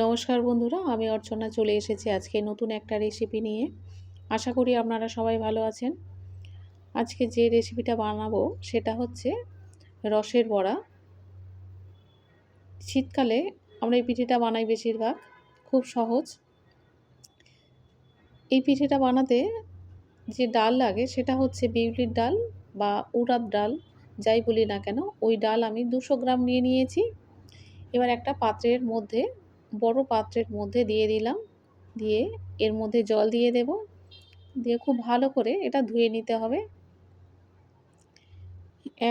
নমস্কার বন্ধুরা, আমি অর্চনা চলে এসেছি আজকে নতুন একটা রেসিপি নিয়ে। আশা করি আপনারা সবাই ভালো আছেন। আজকে যে রেসিপিটা বানাবো সেটা হচ্ছে রসের বড়া। শীতকালে আমরা এই পিঠেটা বানাই বেশিরভাগ, খুব সহজ। এই পিঠেটা বানাতে যে ডাল লাগে সেটা হচ্ছে বিউলির ডাল বা উড়াদ ডাল, যাই বলি না কেন। ওই ডাল আমি 200 গ্রাম নিয়ে নিয়েছি। এবার একটা পাত্রের মধ্যে, বড় পাত্রের মধ্যে দিয়ে দিলাম। দিয়ে এর মধ্যে জল দিয়ে দেব। দিয়ে খুব ভালো করে এটা ধুয়ে নিতে হবে।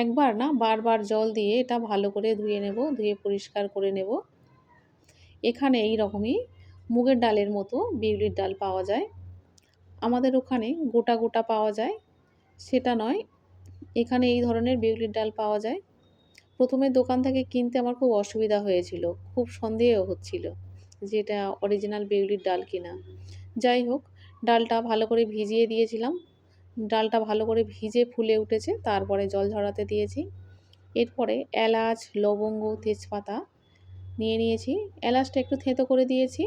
একবার না, বারবার জল দিয়ে এটা ভালো করে ধুয়ে নেব, ধুয়ে পরিষ্কার করে নেব। এখানে এই রকমই মুগের ডালের মতো বিউলির ডাল পাওয়া যায়। আমাদের ওখানে গোটা গোটা পাওয়া যায়, সেটা নয়। এখানে এই ধরনের বিউলির ডাল পাওয়া যায়। প্রথমে দোকান থেকে কিনতে আমার খুব অসুবিধা হয়েছিল, খুব সন্দেহ হচ্ছিল যে এটা অরিজিনাল বিউলির ডাল কিনা। যাই হোক, ডালটা ভালো করে ভিজিয়ে দিয়েছিলাম। ডালটা ভালো করে ভিজে ফুলে উঠেছে, তারপরে জল ঝরাতে দিয়েছি। এরপরে এলাচ, লবঙ্গ, তেজপাতা নিয়ে নিয়েছি। এলাচটা একটু থেঁতো করে দিয়েছি।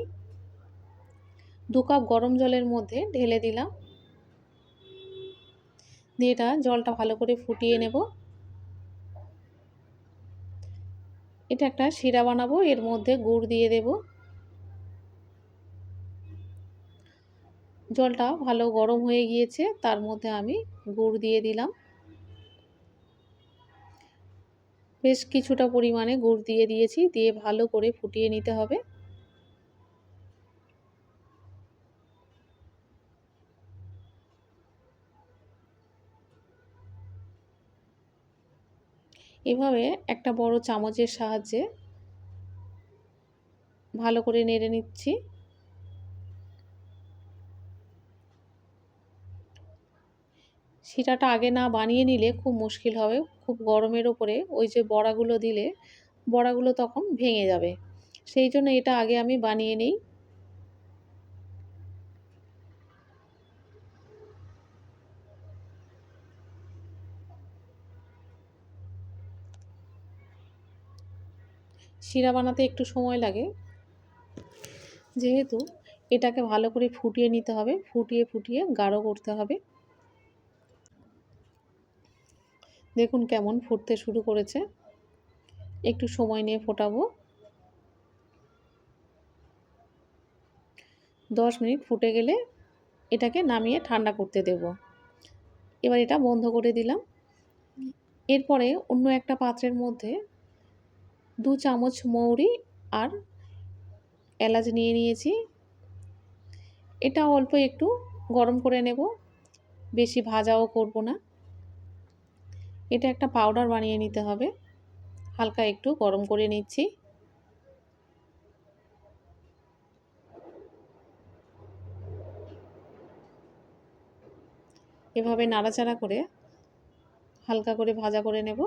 2 কাপ গরম জলের মধ্যে ঢেলে দিলাম। দিয়ে এটা জলটা ভালো করে ফুটিয়ে নেব। এটা একটা শিরা বানাবো, এর মধ্যে গুড় দিয়ে দেব। জলটা ভালো গরম হয়ে গিয়েছে, তার মধ্যে আমি গুড় দিয়ে দিলাম। বেশ কিছুটা পরিমাণে গুড় দিয়ে দিয়েছি। দিয়ে ভালো করে ফুটিয়ে নিতে হবে। এভাবে একটা বড় চামচের সাহায্যে ভালো করে নেড়ে নিচ্ছি। শিরাটা আগে না বানিয়ে নিলে খুব মুশকিল হবে। খুব গরমের ওপরে ওই যে বড়াগুলো দিলে, বড়াগুলো তখন ভেঙে যাবে। সেই জন্য এটা আগে আমি বানিয়ে নিই। শিরা বানাতে একটু সময় লাগে, যেহেতু এটাকে ভালো করে ফুটিয়ে নিতে হবে। ফুটিয়ে ফুটিয়ে গাঢ় করতে হবে। দেখুন কেমন ফুটতে শুরু করেছে। একটু সময় নিয়ে ফোটাবো। 10 মিনিট ফুটে গেলে এটাকে নামিয়ে ঠান্ডা করতে দেব। এবার এটা বন্ধ করে দিলাম। এরপরে অন্য একটা পাত্রের মধ্যে 2 চামচ মৌরি আর এলাচ নিয়ে নিয়েছি। এটা অল্প একটু গরম করে নেব, বেশি ভাজাও করব না। এটা একটা পাউডার বানিয়ে নিতে হবে। হালকা একটু গরম করে নিচ্ছি। এভাবে নাড়াচাড়া করে হালকা করে ভাজা করে নেব।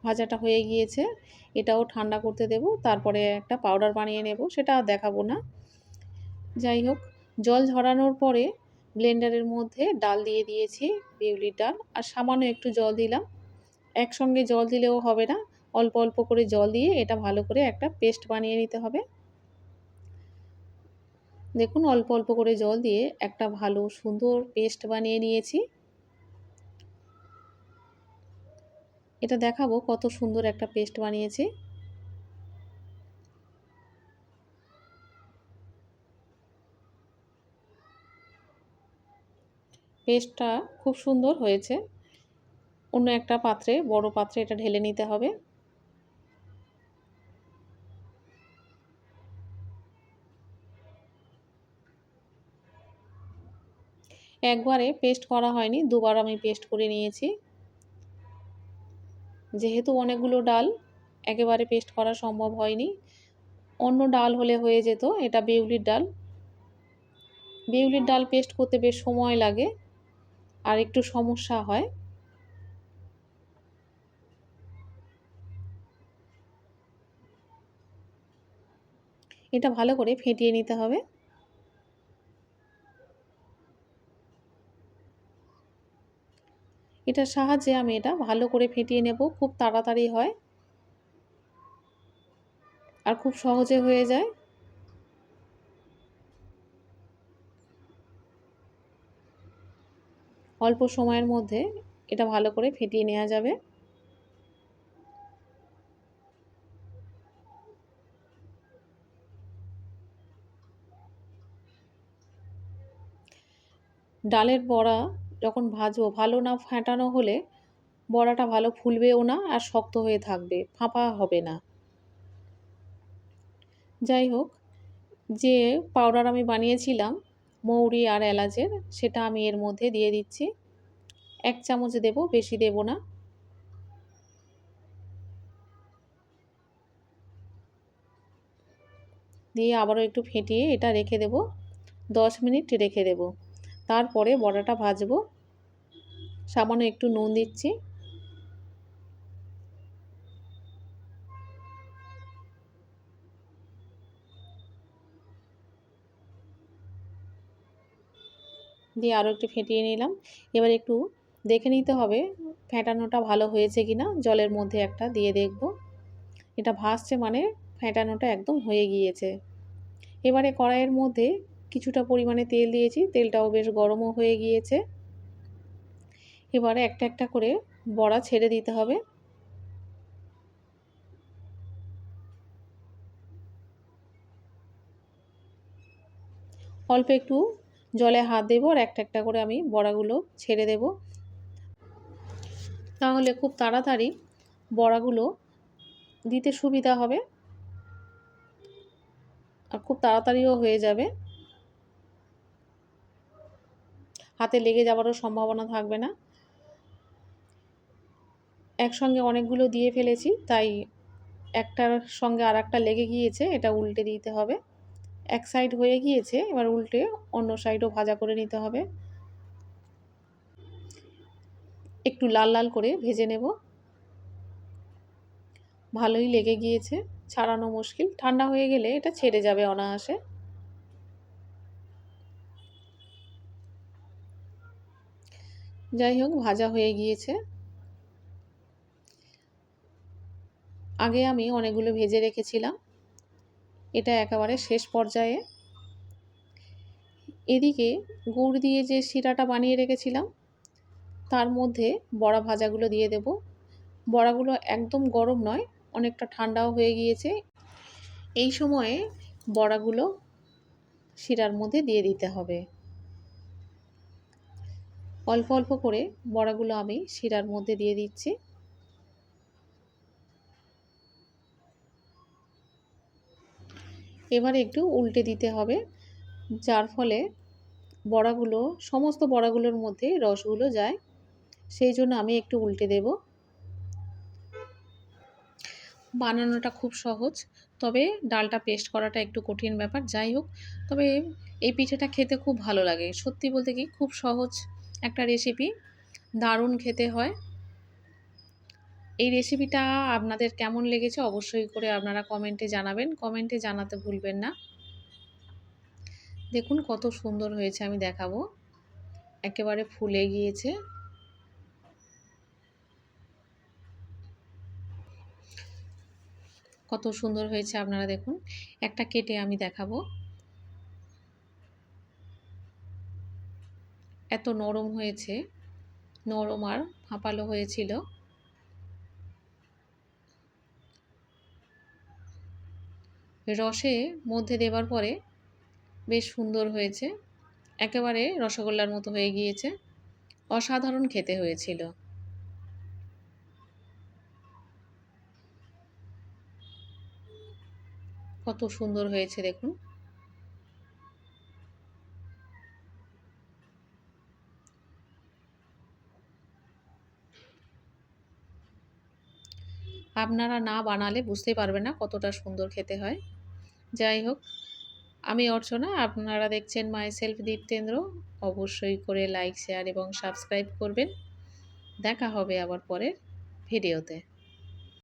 ভাজাটা হয়ে গিয়েছে। এটাও ঠান্ডা করতে দেব। তারপরে একটা পাউডার বানিয়ে নেব, সেটা আর দেখাবো না। যাই হোক, জল ঝরানোর পরে ব্লেন্ডারের মধ্যে ডাল দিয়ে দিয়েছি, বিউলির ডাল, আর সামান্য একটু জল দিলাম। একসঙ্গে জল দিলেও হবে না, অল্প অল্প করে জল দিয়ে এটা ভালো করে একটা পেস্ট বানিয়ে নিতে হবে। দেখুন, অল্প অল্প করে জল দিয়ে একটা ভালো সুন্দর পেস্ট বানিয়ে নিয়েছি। এটা দেখাবো কত সুন্দর একটা পেস্ট বানিয়েছি। পেস্টটা খুব সুন্দর হয়েছে। অন্য একটা পাত্রে, বড় পাত্রে এটা ঢেলে নিতে হবে। একবারে পেস্ট করা হয়নি, দুবার আমি পেস্ট করে নিয়েছি। যেহেতু অনেকগুলো ডাল, একেবারে পেস্ট করা সম্ভব হয়নি। অন্য ডাল হলে হয়ে যেত, এটা বিউলির ডাল। বিউলির ডাল পেস্ট করতে বেশ সময় লাগে আর একটু সমস্যা হয়। এটা ভালো করে ফেটিয়ে নিতে হবে। এটার সাহায্যে আমি এটা ভালো করে ফেটিয়ে নেব। খুব তাড়াতাড়ি হয় আর খুব সহজে হয়ে যায়। অল্প সময়ের মধ্যে এটা ভালো করে ফেটিয়ে নেওয়া যাবে। ডালের বড়া যখন ভাজবো, ভালো না ফেটানো হলে বড়াটা ভালো ফুলবেও না আর শক্ত হয়ে থাকবে, ফাঁপা হবে না। যাই হোক, যে পাউডার আমি বানিয়েছিলাম মৌরি আর এলাচের, সেটা আমি এর মধ্যে দিয়ে দিচ্ছি। 1 চামচ দেব, বেশি দেব না। দিয়ে আবারও একটু ফেটিয়ে এটা রেখে দেব। 10 মিনিট রেখে দেব। তারপরে বড়াটা ভাজবো। সামান্য একটু নুন দিচ্ছি। দিয়ে আরও একটু ফেটিয়ে নিলাম। এবার একটু দেখে নিতে হবে ফেটানোটা ভালো হয়েছে কিনা। জলের মধ্যে একটা দিয়ে দেখব। এটা ভাসছে মানে ফেটানোটা একদম হয়ে গিয়েছে। এবারে কড়াইয়ের মধ্যে কিছুটা পরিমাণে তেল দিয়েছি, তেলটাও বেশ গরমও হয়ে গিয়েছে। এবারে একটা একটা করে বড়া ছেড়ে দিতে হবে। অল্প একটু জলে হাত দেবো আর একটা একটা করে আমি বড়াগুলো ছেড়ে দেব। তাহলে খুব তাড়াতাড়ি বড়াগুলো দিতে সুবিধা হবে আর খুব তাড়াতাড়িও হয়ে যাবে। হাতে লেগে যাওয়ারও সম্ভাবনা থাকবে না। একসঙ্গে অনেকগুলো দিয়ে ফেলেছি, তাই একটার সঙ্গে আরেকটা লেগে গিয়েছে, এটা উল্টে দিতে হবে। এক সাইড হয়ে গিয়েছে, এবার উল্টে অন্য সাইডও ভাজা করে নিতে হবে। একটু লাল লাল করে ভেজে নেব। ভালোই লেগে গিয়েছে, ছাড়ানো মুশকিল। ঠান্ডা হয়ে গেলে এটা ছেড়ে যাবে অনায়াসে। যাই হোক, ভাজা হয়ে গিয়েছে। আগে আমি অনেকগুলো ভেজে রেখেছিলাম, এটা একেবারে শেষ পর্যায়ে। এদিকে গুড় দিয়ে যে শিরাটা বানিয়ে রেখেছিলাম তার মধ্যে বড়া ভাজাগুলো দিয়ে দেব। বড়াগুলো একদম গরম নয়, অনেকটা ঠান্ডাও হয়ে গিয়েছে। এই সময়ে বড়াগুলো শিরার মধ্যে দিয়ে দিতে হবে। অল্প অল্প করে বড়াগুলো আমি শিরার মধ্যে দিয়ে দিচ্ছি। এবারে একটু উল্টে দিতে হবে, যার ফলে বড়াগুলো, সমস্ত বড়াগুলোর মধ্যে রসগুলো যায়। সেই জন্য আমি একটু উল্টে দেব। বানানোটা খুব সহজ, তবে ডালটা পেস্ট করাটা একটু কঠিন ব্যাপার। যাই হোক, তবে এই পিঠেটা খেতে খুব ভালো লাগে। সত্যি বলতে কি, খুব সহজ একটা রেসিপি, দারুণ খেতে হয়। এই রেসিপিটা আপনাদের কেমন লেগেছে অবশ্যই করে আপনারা কমেন্টে জানাবেন। কমেন্টে জানাতে ভুলবেন না। দেখুন কত সুন্দর হয়েছে, আমি দেখাবো। একেবারে ফুলে গিয়েছে। কত সুন্দর হয়েছে আপনারা দেখুন। একটা কেটে আমি দেখাবো। এত নরম হয়েছে, নরম আর ফাঁপালো হয়েছিল। রসে মধ্যে দেবার পরে বেশ সুন্দর হয়েছে, একেবারে রসগোল্লার মতো হয়ে গিয়েছে। অসাধারণ খেতে হয়েছিল। কত সুন্দর হয়েছে দেখুন। আপনারা না বানালে বুঝতে পারবেন না কতটা সুন্দর খেতে হয়। যাই হোক, আমি অর্চনা, আপনারা দেখছেন মাই সেলফ দীপ্তেন্দ্র। অবশ্যই করে লাইক, শেয়ার এবং সাবস্ক্রাইব করবেন। দেখা হবে আবার পরের ভিডিওতে।